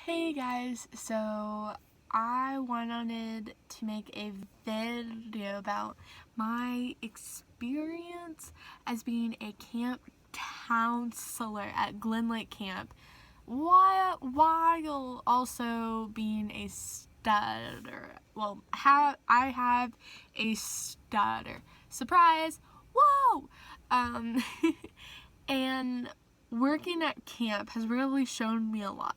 Hey guys, so I wanted to make a video about my experience as being a camp counselor at Glen Lake Camp while also being a stutter. Well, I have a stutter. Surprise! Whoa! Um, and working at camp has really shown me a lot.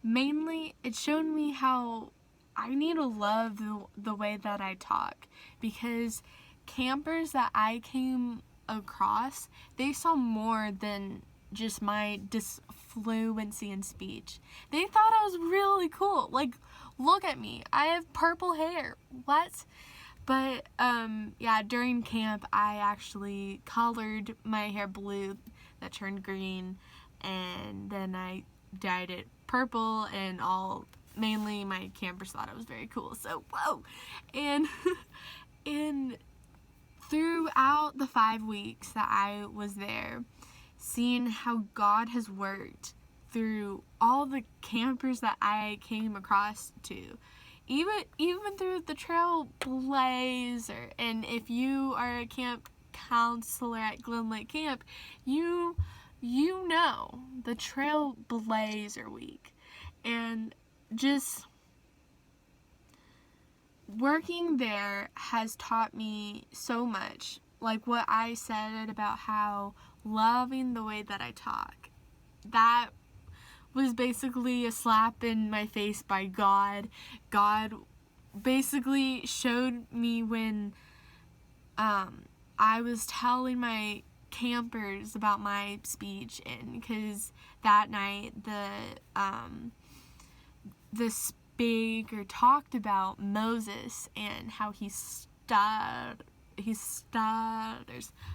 Mainly, it showed me how I need to love the way that I talk, because campers that I came across, they saw more than just my disfluency in speech. They thought I was really cool. Like, look at me. I have purple hair. What? But, yeah, during camp, I actually colored my hair blue that turned green, and then I dyed it purple, and mainly my campers thought I was very cool. So, whoa! And, and throughout the 5 weeks that I was there, seeing how God has worked through all the campers that I came across to, even through the trailblazer. And if you are a camp counselor at Glen Lake Camp, you know the Trailblazer Week. And just working there has taught me so much. Like what I said about how loving the way that I talk, that was basically a slap in my face by God. God basically showed me when I was telling my campers about my speech, and because that night the speaker talked about Moses and how he stutters.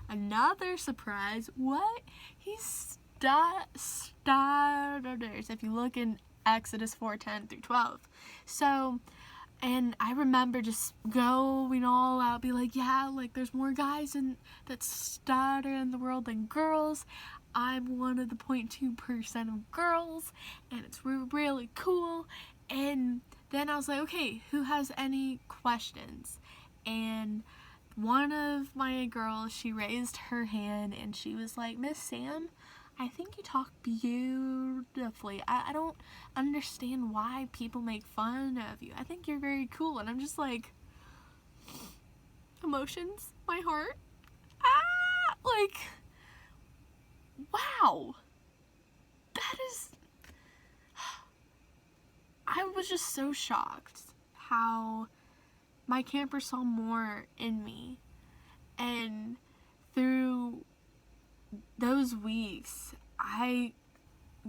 Another surprise. What? He stutters. If you look in Exodus 4:10 through 12. So, and I remember just going all out, be like, yeah, like there's more guys that stutter in the world than girls. I'm one of the 0.2% of girls, and it's really cool. And then I was like, okay, who has any questions? And one of my girls, she raised her hand, and she was like, Miss Sam, I think you talk beautifully. I don't understand why people make fun of you. I think you're very cool. And I'm just like, emotions, my heart. Like, wow. That is, I was just so shocked how my camper saw more in me. And through those weeks, I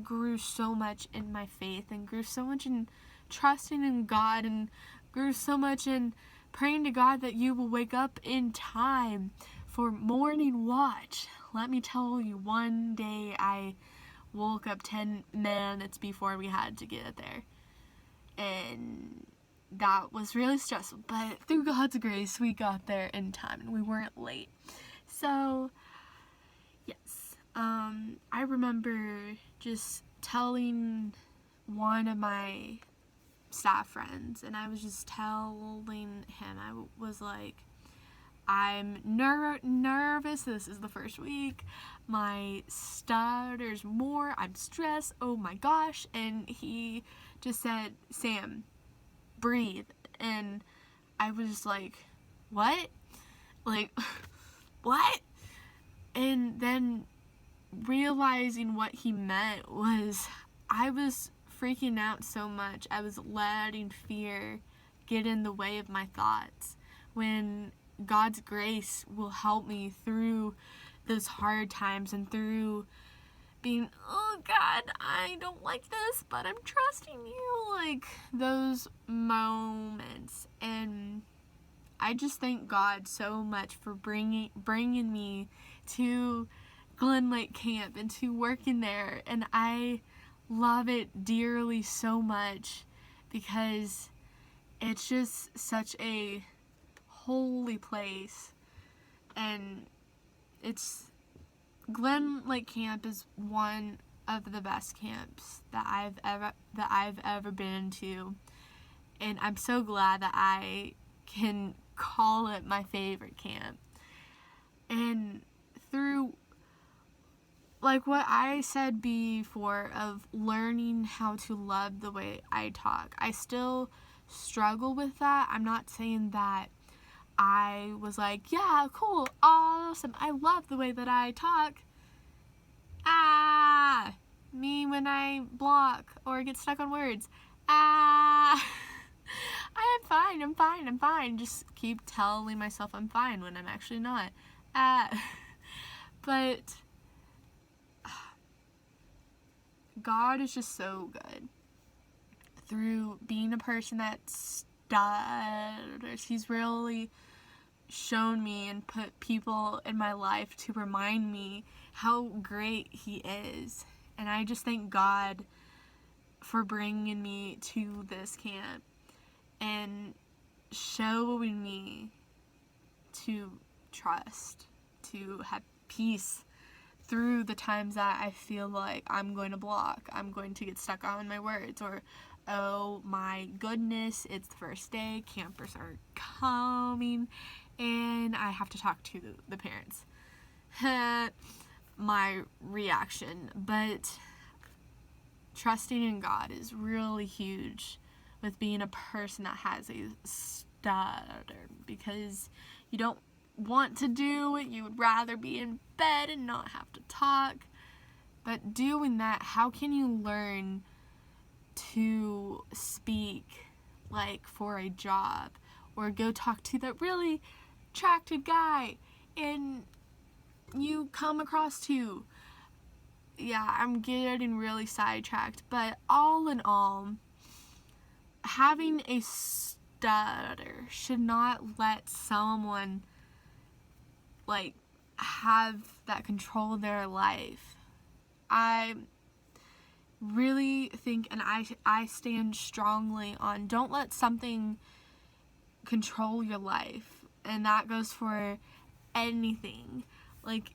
grew so much in my faith, and grew so much in trusting in God, and grew so much in praying to God that you will wake up in time for morning watch. Let me tell you, one day I woke up 10 minutes before we had to get there, and that was really stressful, but through God's grace we got there in time and we weren't late. So yes, I remember just telling one of my staff friends, and I was just telling him, I was like, I'm nervous. This is the first week. My stutter's more. I'm stressed. Oh my gosh. And he just said, Sam, breathe. And I was just like, what? Like, what? And then realizing what he meant was, I was freaking out so much. I was letting fear get in the way of my thoughts, when God's grace will help me through those hard times, and through being, oh God, I don't like this, but I'm trusting you, like those moments. And I just thank God so much for bringing me to Glen Lake Camp and to working there, and I love it dearly so much, because it's just such a holy place. And it's Glen Lake Camp is one of the best camps that I've ever been to, and I'm so glad that I can call it my favorite camp. And through, like what I said before, of learning how to love the way I talk, I still struggle with that. I'm not saying that I was like, yeah, cool, awesome, I love the way that I talk. Me when I block or get stuck on words. I am fine, I'm fine. Just keep telling myself I'm fine when I'm actually not. But God is just so good. Through being a person that stutters, He's really shown me and put people in my life to remind me how great He is. And I just thank God for bringing me to this camp and showing me to trust, to have peace through the times that I feel like I'm going to block, I'm going to get stuck on my words, or oh my goodness, it's the first day, campers are coming, and I have to talk to the parents. My reaction. But trusting in God is really huge with being a person that has a stutter, because you don't want to do it, you would rather be in bed and not have to talk. But doing that, how can you learn to speak like for a job, or go talk to that really attracted guy and you come across to, yeah, I'm getting really sidetracked, but all in all, having a stutter should not let someone like have that control of their life. I really think, and I stand strongly on, don't let something control your life. And that goes for anything. Like,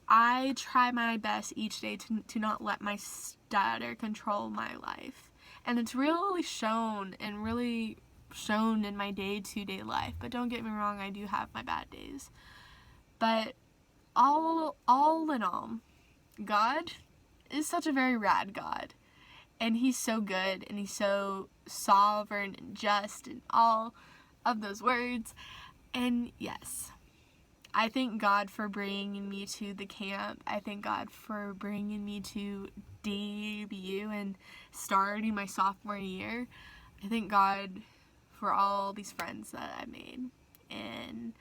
I try my best each day to not let my stutter control my life. And it's really shown in my day-to-day life. But don't get me wrong, I do have my bad days. But all in all, God is such a very rad God. And He's so good, and He's so sovereign and just, and all of those words. And yes, I thank God for bringing me to the camp. I thank God for bringing me to debut and starting my sophomore year. I thank God for all these friends that I made. And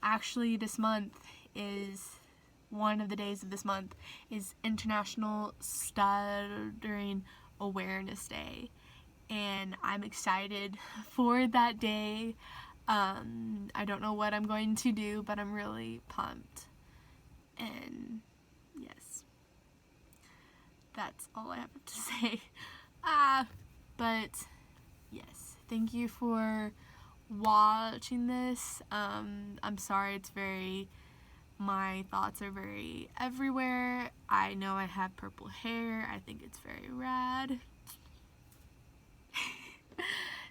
actually, this month is, one of the days of this month is International Stuttering Awareness Day. And I'm excited for that day. I don't know what I'm going to do, but I'm really pumped. And yes, that's all I have to say. But yes, thank you for watching this. I'm sorry, my thoughts are very everywhere. I know I have purple hair. I think it's very rad.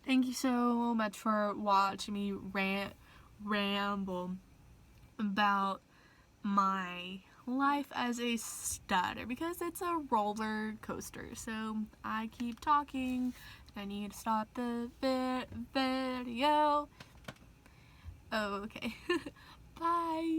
Thank you so much for watching me ramble about my life as a stutter, because it's a roller coaster. So I keep talking. I need to stop the video. Oh, okay.